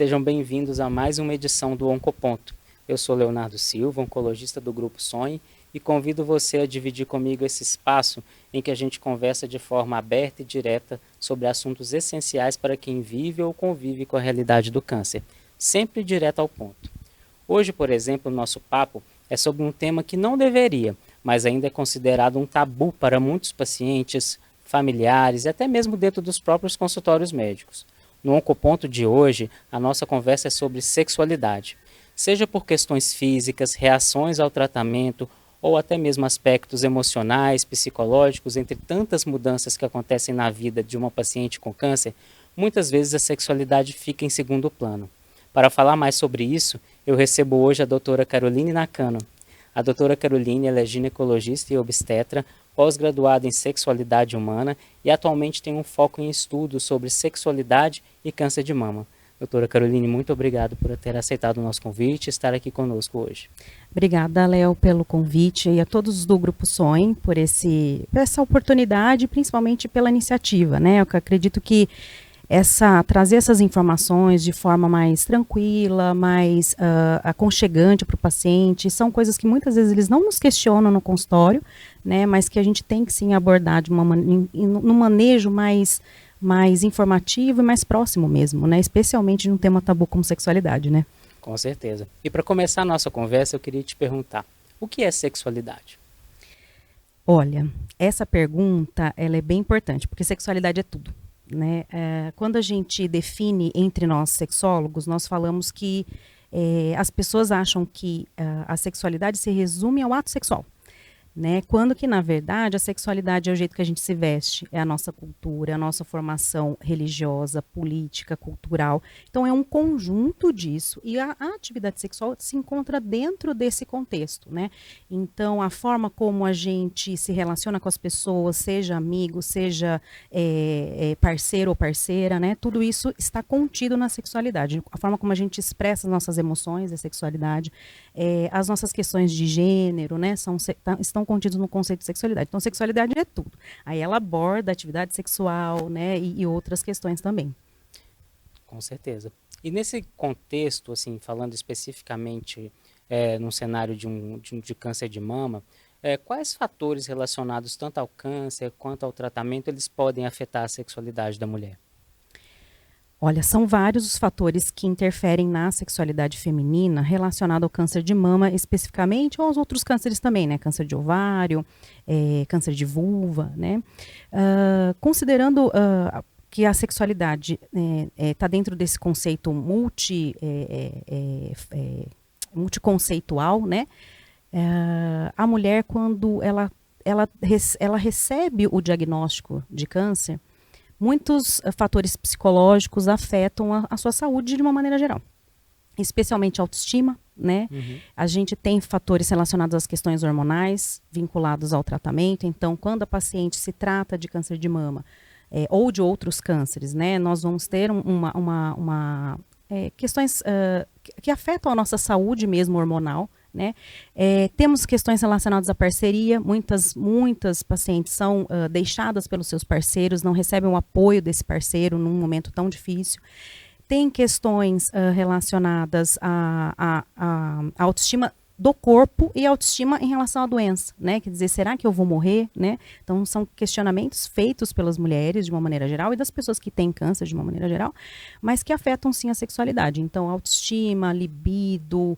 Sejam bem-vindos a mais uma edição do Oncoponto. Eu sou Leonardo Silva, oncologista do Grupo Sonhe, e convido você a dividir comigo esse espaço em que a gente conversa de forma aberta e direta sobre assuntos essenciais para quem vive ou convive com a realidade do câncer, sempre direto ao ponto. Hoje, por exemplo, o nosso papo é sobre um tema que não deveria, mas ainda é considerado um tabu para muitos pacientes, familiares e até mesmo dentro dos próprios consultórios médicos. No Oncoponto de hoje, a nossa conversa é sobre sexualidade. Seja por questões físicas, reações ao tratamento ou até mesmo aspectos emocionais, psicológicos, entre tantas mudanças que acontecem na vida de uma paciente com câncer, muitas vezes a sexualidade fica em segundo plano. Para falar mais sobre isso, eu recebo hoje a doutora Caroline Nakano. A doutora Caroline ela é ginecologista e obstetra, pós-graduada em sexualidade humana e atualmente tem um foco em estudos sobre sexualidade e câncer de mama. Doutora Caroline, muito obrigado por ter aceitado o nosso convite e estar aqui conosco hoje. Obrigada, Léo, pelo convite e a todos do Grupo Sonhe por essa oportunidade, principalmente pela iniciativa, né? Eu acredito que trazer essas informações de forma mais tranquila, mais aconchegante para o paciente, são coisas que muitas vezes eles não nos questionam no consultório, né? Mas que a gente tem que sim abordar num manejo mais informativo e mais próximo mesmo, né? Especialmente num tema tabu como sexualidade, né? Com certeza. E para começar a nossa conversa, eu queria te perguntar, o que é sexualidade? Olha, essa pergunta, ela é bem importante, porque sexualidade é tudo, né? Quando a gente define entre nós sexólogos, nós falamos que as pessoas acham que a sexualidade se resume ao ato sexual. Né? Quando que, na verdade, a sexualidade é o jeito que a gente se veste, é a nossa cultura, é a nossa formação religiosa, política, cultural. Então, é um conjunto disso. E a atividade sexual se encontra dentro desse contexto, né? Então, a forma como a gente se relaciona com as pessoas, seja amigo, seja parceiro ou parceira, né? Tudo isso está contido na sexualidade. A forma como a gente expressa as nossas emoções, a sexualidade, as nossas questões de gênero, né? Estão contidos no conceito de sexualidade. Então, sexualidade é tudo. Aí ela aborda a atividade sexual, né, e outras questões também. Com certeza. E nesse contexto, assim, falando especificamente num cenário de câncer de mama, quais fatores relacionados tanto ao câncer quanto ao tratamento eles podem afetar a sexualidade da mulher? Olha, são vários os fatores que interferem na sexualidade feminina relacionado ao câncer de mama especificamente, ou aos outros cânceres também, né? Câncer de ovário, câncer de vulva, né? Considerando que a sexualidade está dentro desse conceito multiconceitual, né? A mulher, quando ela recebe o diagnóstico de câncer, muitos fatores psicológicos afetam a sua saúde de uma maneira geral, especialmente a autoestima, né? Uhum. A gente tem fatores relacionados às questões hormonais vinculados ao tratamento. Então, quando a paciente se trata de câncer de mama ou de outros cânceres, né, nós vamos ter questões que afetam a nossa saúde mesmo hormonal. Né? Temos questões relacionadas à parceria. Muitas pacientes são deixadas pelos seus parceiros, não recebem o apoio desse parceiro num momento tão difícil. Tem questões relacionadas à autoestima do corpo e autoestima em relação à doença, né? Quer dizer, será que eu vou morrer, né? Então, são questionamentos feitos pelas mulheres de uma maneira geral e das pessoas que têm câncer de uma maneira geral, mas que afetam sim a sexualidade. Então, autoestima, libido,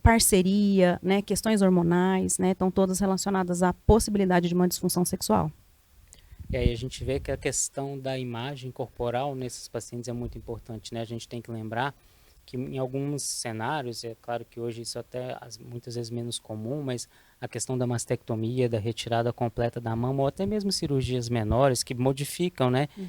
parceria, né? Questões hormonais, né? Estão todas relacionadas à possibilidade de uma disfunção sexual. E aí a gente vê que a questão da imagem corporal nesses pacientes é muito importante, né? A gente tem que lembrar que em alguns cenários, é claro que hoje isso até muitas vezes menos comum, mas a questão da mastectomia, da retirada completa da mama, ou até mesmo cirurgias menores que modificam, né? Uhum.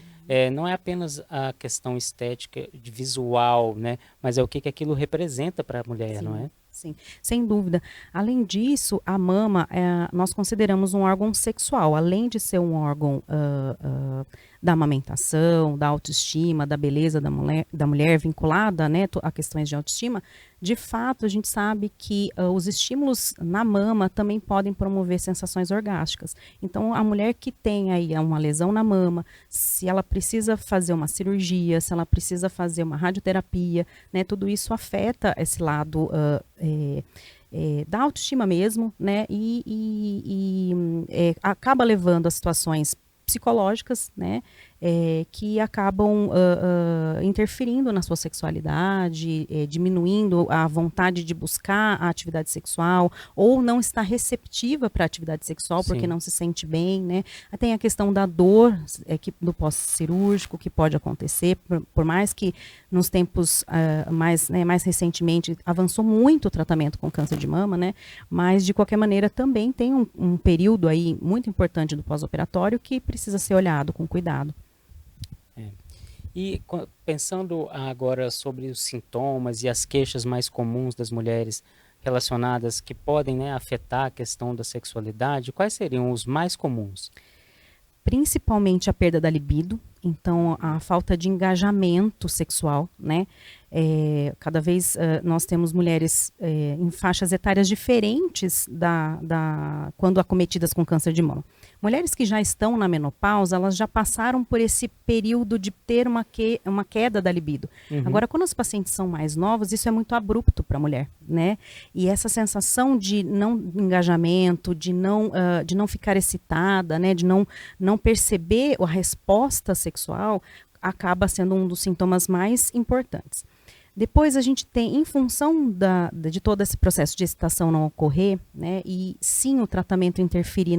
Não é apenas a questão estética, visual, né? Mas é o que aquilo representa para a mulher, Sim. não é? Sim, sem dúvida. Além disso, a mama, nós consideramos um órgão sexual. Além de ser um órgão da amamentação, da autoestima, da beleza da mulher vinculada, né, a questões de autoestima, de fato a gente sabe que os estímulos na mama também podem promover sensações orgásticas. Então a mulher que tem aí uma lesão na mama, se ela precisa fazer uma cirurgia, se ela precisa fazer uma radioterapia, né, tudo isso afeta esse lado da autoestima mesmo, né, acaba levando a situações psicológicas, né, que acabam interferindo na sua sexualidade, diminuindo a vontade de buscar a atividade sexual, ou não está receptiva para a atividade sexual porque não se sente bem, né? Tem a questão da dor do pós-cirúrgico que pode acontecer, por mais que nos tempos mais recentemente avançou muito o tratamento com câncer de mama, né? Mas de qualquer maneira também tem um período aí muito importante do pós-operatório que precisa ser olhado com cuidado. E pensando agora sobre os sintomas e as queixas mais comuns das mulheres relacionadas que podem, né, afetar a questão da sexualidade, quais seriam os mais comuns? Principalmente a perda da libido, então a falta de engajamento sexual, né? Cada vez nós temos mulheres em faixas etárias diferentes quando acometidas com câncer de mama. Mulheres que já estão na menopausa, elas já passaram por esse período de ter uma queda da libido. Agora, quando os pacientes são mais novos, isso é muito abrupto para a mulher, né? E essa sensação de não engajamento, de não ficar excitada, né? De não perceber a resposta sexual, acaba sendo um dos sintomas mais importantes. Depois a gente tem, em função de todo esse processo de excitação não ocorrer, né, e sim o tratamento interferir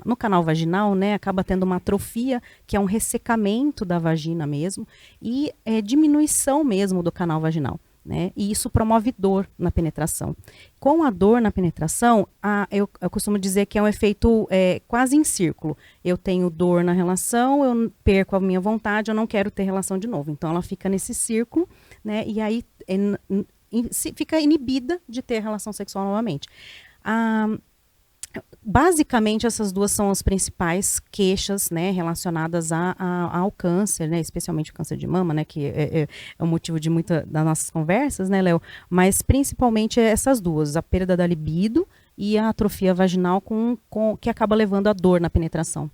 no canal vaginal, né, acaba tendo uma atrofia, que é um ressecamento da vagina mesmo, e diminuição mesmo do canal vaginal. Né, e isso promove dor na penetração. Com a dor na penetração, eu costumo dizer que é um efeito quase em círculo. Eu tenho dor na relação, eu perco a minha vontade, eu não quero ter relação de novo. Então ela fica nesse círculo, né, e aí fica inibida de ter relação sexual novamente. Basicamente, essas duas são as principais queixas, né, relacionadas ao câncer, né, especialmente o câncer de mama, né, que é o motivo de muitas das nossas conversas, né, Léo? Mas principalmente essas duas, a perda da libido e a atrofia vaginal que acaba levando a dor na penetração.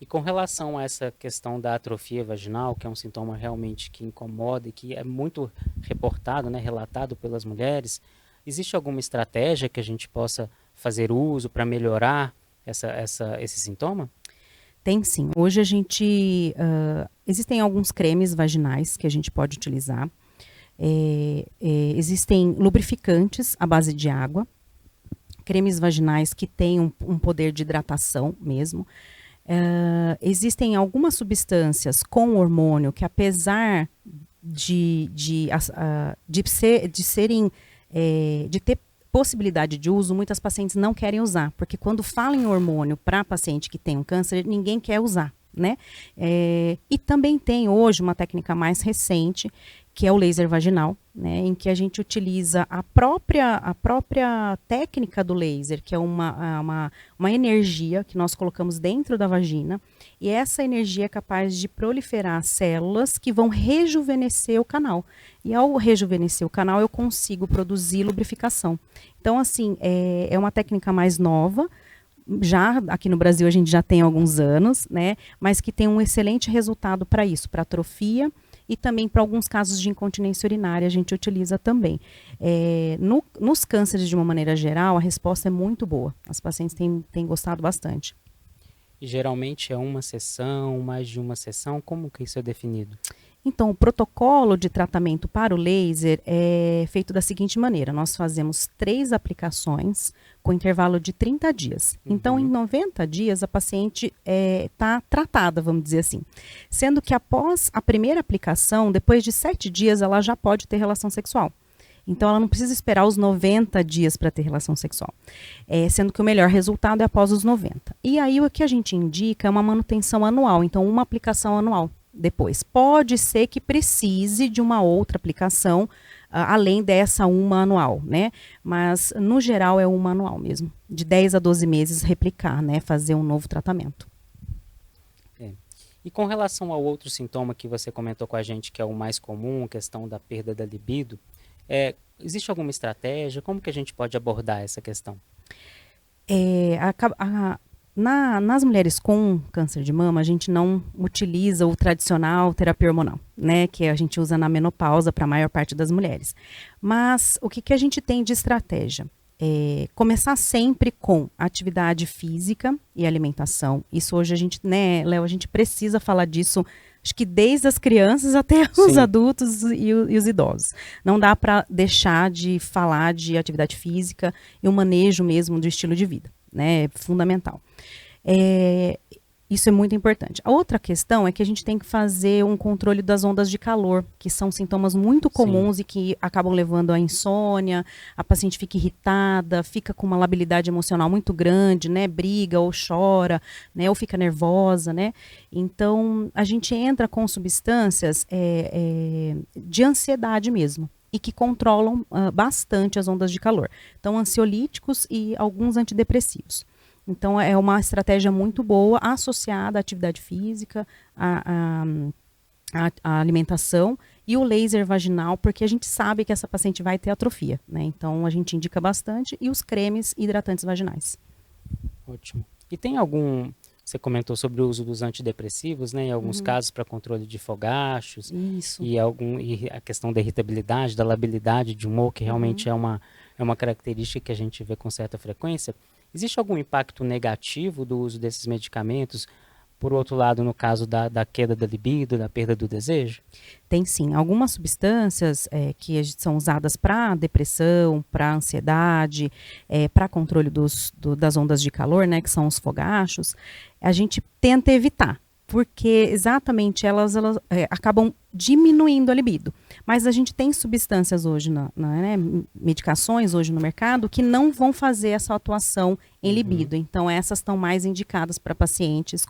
E com relação a essa questão da atrofia vaginal, que é um sintoma realmente que incomoda e que é muito reportado, né, relatado pelas mulheres, existe alguma estratégia que a gente possa fazer uso para melhorar esse sintoma? Tem sim. Hoje existem alguns cremes vaginais que a gente pode utilizar. Existem lubrificantes à base de água, cremes vaginais que têm um poder de hidratação mesmo. Existem algumas substâncias com hormônio que, apesar de ter possibilidade de uso, muitas pacientes não querem usar, porque quando falam em hormônio para paciente que tem um câncer, ninguém quer usar, né? E também tem hoje uma técnica mais recente, que é o laser vaginal, né, em que a gente utiliza a própria técnica do laser, que é uma energia que nós colocamos dentro da vagina, e essa energia é capaz de proliferar células que vão rejuvenescer o canal. E ao rejuvenescer o canal, eu consigo produzir lubrificação. Então, assim, é uma técnica mais nova. Já aqui no Brasil a gente já tem alguns anos, né, mas que tem um excelente resultado para isso, para atrofia, e também para alguns casos de incontinência urinária a gente utiliza também. Nos cânceres, de uma maneira geral, a resposta é muito boa. As pacientes têm gostado bastante. E geralmente é uma sessão, mais de uma sessão? Como que isso é definido? Então, o protocolo de tratamento para o laser é feito da seguinte maneira: nós fazemos 3 aplicações com intervalo de 30 dias. Então, em 90 dias, a paciente está tratada, vamos dizer assim. Sendo que após a primeira aplicação, depois de 7 dias, ela já pode ter relação sexual. Então, ela não precisa esperar os 90 dias para ter relação sexual. Sendo que o melhor resultado é após os 90. E aí, o que a gente indica é uma manutenção anual. Então, uma aplicação anual. Depois, pode ser que precise de uma outra aplicação, além dessa uma anual, né? Mas, no geral, é uma anual mesmo. De 10 a 12 meses replicar, né? Fazer um novo tratamento. E com relação ao outro sintoma que você comentou com a gente, que é o mais comum, questão da perda da libido, existe alguma estratégia? Como que a gente pode abordar essa questão? É, nas mulheres com câncer de mama, a gente não utiliza o tradicional terapia hormonal, né? Que a gente usa na menopausa para a maior parte das mulheres. Mas o que a gente tem de estratégia? Começar sempre com atividade física e alimentação. Isso hoje a gente, né, Léo, a gente precisa falar disso, acho que desde as crianças até os Sim. adultos e os idosos. Não dá para deixar de falar de atividade física e o manejo mesmo do estilo de vida, né? É fundamental. Isso é muito importante. A outra questão é que a gente tem que fazer um controle das ondas de calor, que são sintomas muito comuns e que acabam levando à insônia, a paciente fica irritada, fica com uma labilidade emocional muito grande, né? Briga ou chora, né? Ou fica nervosa, né? Então, a gente entra com substâncias de ansiedade mesmo e que controlam bastante as ondas de calor. Então, ansiolíticos e alguns antidepressivos. Então, é uma estratégia muito boa, associada à atividade física, à alimentação e o laser vaginal, porque a gente sabe que essa paciente vai ter atrofia, né? Então, a gente indica bastante, e os cremes hidratantes vaginais. Ótimo. E tem algum... Você comentou sobre o uso dos antidepressivos, né? Em alguns casos para controle de fogachos. Isso. E a questão da irritabilidade, da labilidade de humor, que realmente é uma característica que a gente vê com certa frequência. Existe algum impacto negativo do uso desses medicamentos? Por outro lado, no caso da queda da libido, da perda do desejo? Tem sim. Algumas substâncias que são usadas para depressão, para ansiedade, para controle das ondas de calor, né, que são os fogachos, a gente tenta evitar, porque exatamente elas acabam diminuindo a libido. Mas a gente tem substâncias hoje, né, medicações hoje no mercado, que não vão fazer essa atuação em libido. Então, essas estão mais indicadas para pacientes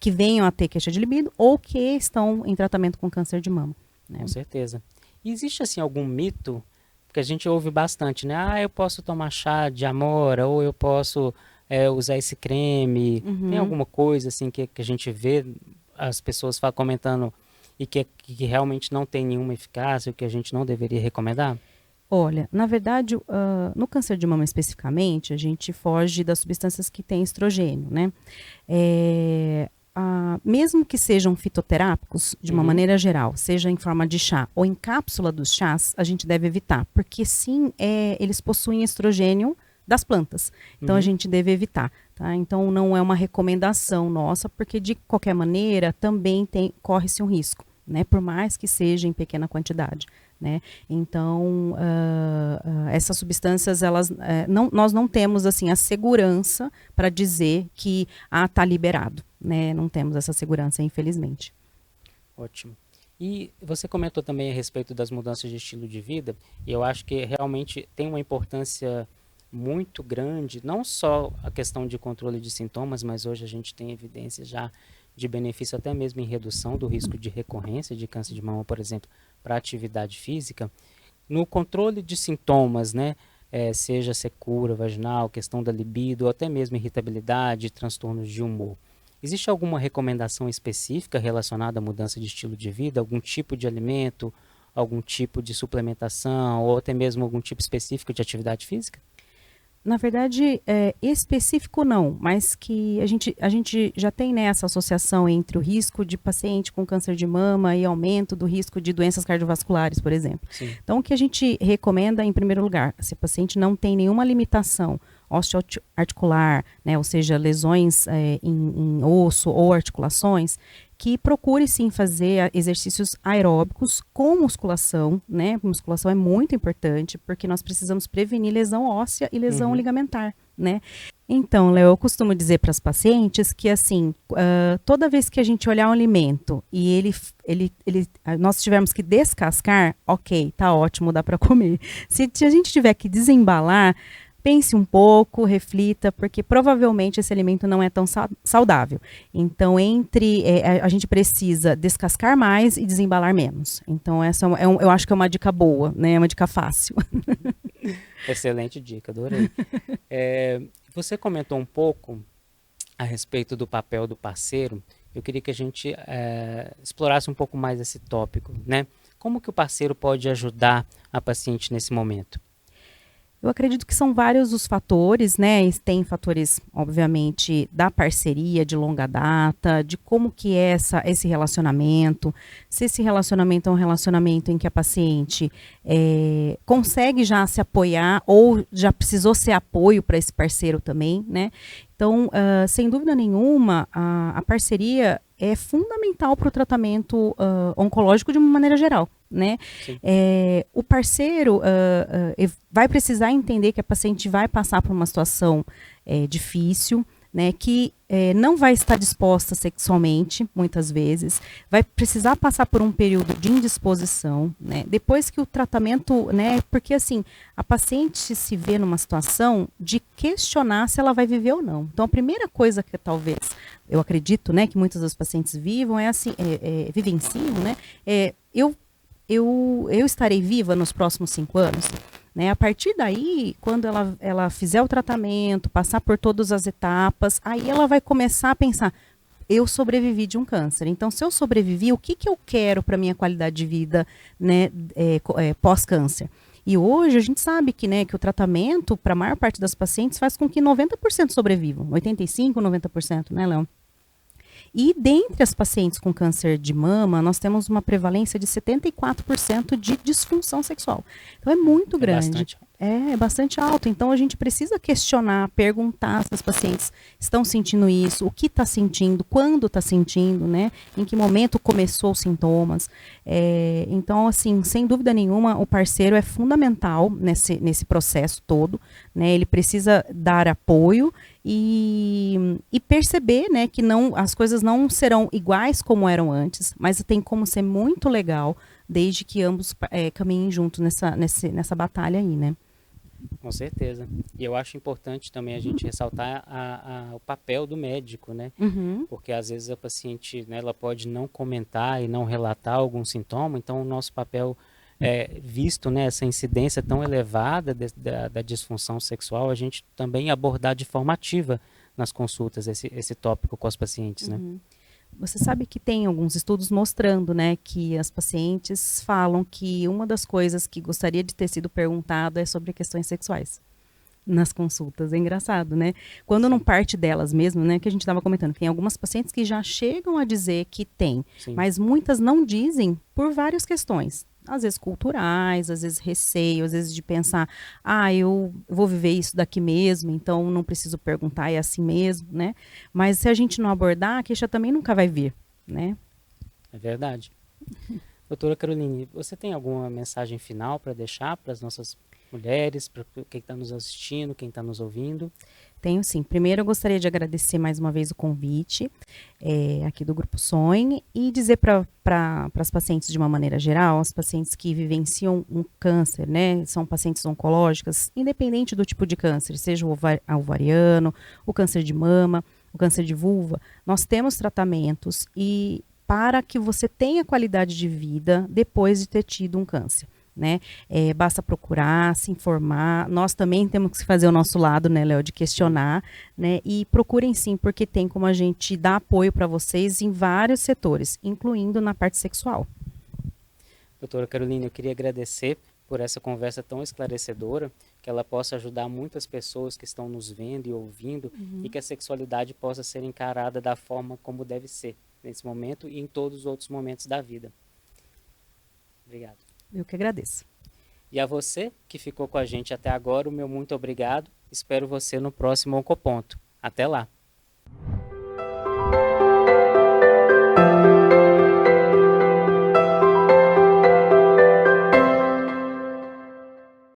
que venham a ter queixa de libido ou que estão em tratamento com câncer de mama. Né? Com certeza. E existe, assim, algum mito? Porque a gente ouve bastante, né? Ah, eu posso tomar chá de amora, ou eu posso usar esse creme. Tem alguma coisa, assim, que a gente vê as pessoas comentando e que realmente não tem nenhuma eficácia, o que a gente não deveria recomendar? Olha, na verdade, no câncer de mama especificamente, a gente foge das substâncias que têm estrogênio, né? Mesmo que sejam fitoterápicos, de uma maneira geral, seja em forma de chá ou em cápsula dos chás, a gente deve evitar, porque sim, eles possuem estrogênio das plantas. Então, a gente deve evitar, tá? Então, não é uma recomendação nossa, porque de qualquer maneira, também corre-se um risco, né? Por mais que seja em pequena quantidade, né? Então, essas substâncias, nós não temos assim a segurança para dizer que está liberado, né? Não temos essa segurança, infelizmente. Ótimo. E você comentou também a respeito das mudanças de estilo de vida, e eu acho que realmente tem uma importância muito grande, não só a questão de controle de sintomas, mas hoje a gente tem evidência já de benefício até mesmo em redução do risco de recorrência de câncer de mama, por exemplo, para atividade física. No controle de sintomas, né, seja secura vaginal, questão da libido, ou até mesmo irritabilidade, transtornos de humor. Existe alguma recomendação específica relacionada à mudança de estilo de vida, algum tipo de alimento, algum tipo de suplementação, ou até mesmo algum tipo específico de atividade física? Na verdade, específico não, mas que a gente já tem, né, essa associação entre o risco de paciente com câncer de mama e aumento do risco de doenças cardiovasculares, por exemplo. Sim. Então, o que a gente recomenda, em primeiro lugar, se o paciente não tem nenhuma limitação osteoarticular, né, ou seja, lesões em osso ou articulações, que procure sim fazer exercícios aeróbicos com musculação, né? Musculação é muito importante porque nós precisamos prevenir lesão óssea e lesão ligamentar, né? Então, Léo, eu costumo dizer para as pacientes que assim, toda vez que a gente olhar um alimento e nós tivermos que descascar, ok, tá ótimo, dá para comer. Se a gente tiver que desembalar, pense um pouco, reflita, porque provavelmente esse alimento não é tão saudável. Então, a gente precisa descascar mais e desembalar menos. Então, essa eu acho que é uma dica boa, né? É uma dica fácil. Excelente dica, adorei. Você comentou um pouco a respeito do papel do parceiro eu queria que a gente explorasse um pouco mais esse tópico, né? Como que o parceiro pode ajudar a paciente nesse momento? Eu acredito que são vários os fatores, né? Tem fatores, obviamente, da parceria de longa data, de como que é esse relacionamento, se esse relacionamento é um relacionamento em que a paciente consegue já se apoiar ou já precisou ser apoio para esse parceiro também, né? Então, sem dúvida nenhuma, a parceria é fundamental para o tratamento oncológico de uma maneira geral, né? O parceiro vai precisar entender que a paciente vai passar por uma situação difícil, né, que não vai estar disposta sexualmente, muitas vezes, vai precisar passar por um período de indisposição, né, depois que o tratamento, né, porque assim, a paciente se vê numa situação de questionar se ela vai viver ou não. Então, a primeira coisa que talvez, eu acredito, né, que muitas das pacientes vivam é assim, vivenciam, né, eu estarei viva nos próximos 5 anos? Né? A partir daí, quando ela fizer o tratamento, passar por todas as etapas, aí ela vai começar a pensar, eu sobrevivi de um câncer. Então, se eu sobrevivi, o que eu quero para a minha qualidade de vida, né, pós-câncer? E hoje a gente sabe que, né, que o tratamento, para a maior parte das pacientes, faz com que 90% sobrevivam. 85%, 90%, né, Léo? E dentre as pacientes com câncer de mama, nós temos uma prevalência de 74% de disfunção sexual. Então é muito grande. Bastante. É bastante alto. Então a gente precisa questionar, perguntar se as pacientes estão sentindo isso, o que está sentindo, quando está sentindo, né? Em que momento começou os sintomas. Então, assim, sem dúvida nenhuma, o parceiro é fundamental nesse processo todo, né? Ele precisa dar apoio e perceber, né, que as coisas não serão iguais como eram antes, mas tem como ser muito legal desde que ambos caminhem juntos nessa batalha aí, né? Com certeza. E eu acho importante também a gente ressaltar o papel do médico, né? Uhum. Porque às vezes a paciente, né, ela pode não comentar e não relatar algum sintoma, então o nosso papel visto, né, essa incidência tão elevada da disfunção sexual, a gente também abordar de forma ativa nas consultas esse tópico com as pacientes, né? Uhum. Você sabe que tem alguns estudos mostrando, né, que as pacientes falam que uma das coisas que gostaria de ter sido perguntada é sobre questões sexuais nas consultas. É engraçado, né? Quando não parte delas mesmo, né, que a gente estava comentando, que tem algumas pacientes que já chegam a dizer que tem, Sim. mas muitas não dizem por várias questões. Às vezes culturais, às vezes receio, às vezes de pensar, eu vou viver isso daqui mesmo, então não preciso perguntar, é assim mesmo, né? Mas se a gente não abordar, a queixa também nunca vai vir, né? É verdade. Doutora Caroline, você tem alguma mensagem final para deixar para as nossas mulheres, para quem está nos assistindo, quem está nos ouvindo? Tenho sim. Primeiro eu gostaria de agradecer mais uma vez o convite aqui do Grupo Sonhe e dizer para as pacientes de uma maneira geral, as pacientes que vivenciam um câncer, né, são pacientes oncológicas, independente do tipo de câncer, seja o ovariano, o câncer de mama, o câncer de vulva, nós temos tratamentos e para que você tenha qualidade de vida depois de ter tido um câncer. Né? Basta procurar, se informar. Nós também temos que fazer o nosso lado, né, Léo, de questionar, né? E procurem sim, porque tem como a gente dar apoio para vocês em vários setores, incluindo na parte sexual. Doutora Caroline, eu queria agradecer por essa conversa tão esclarecedora, que ela possa ajudar muitas pessoas que estão nos vendo e ouvindo, e que a sexualidade possa ser encarada da forma como deve ser, nesse momento e em todos os outros momentos da vida. Obrigado. Eu que agradeço. E a você que ficou com a gente até agora, o meu muito obrigado. Espero você no próximo Oncoponto. Até lá!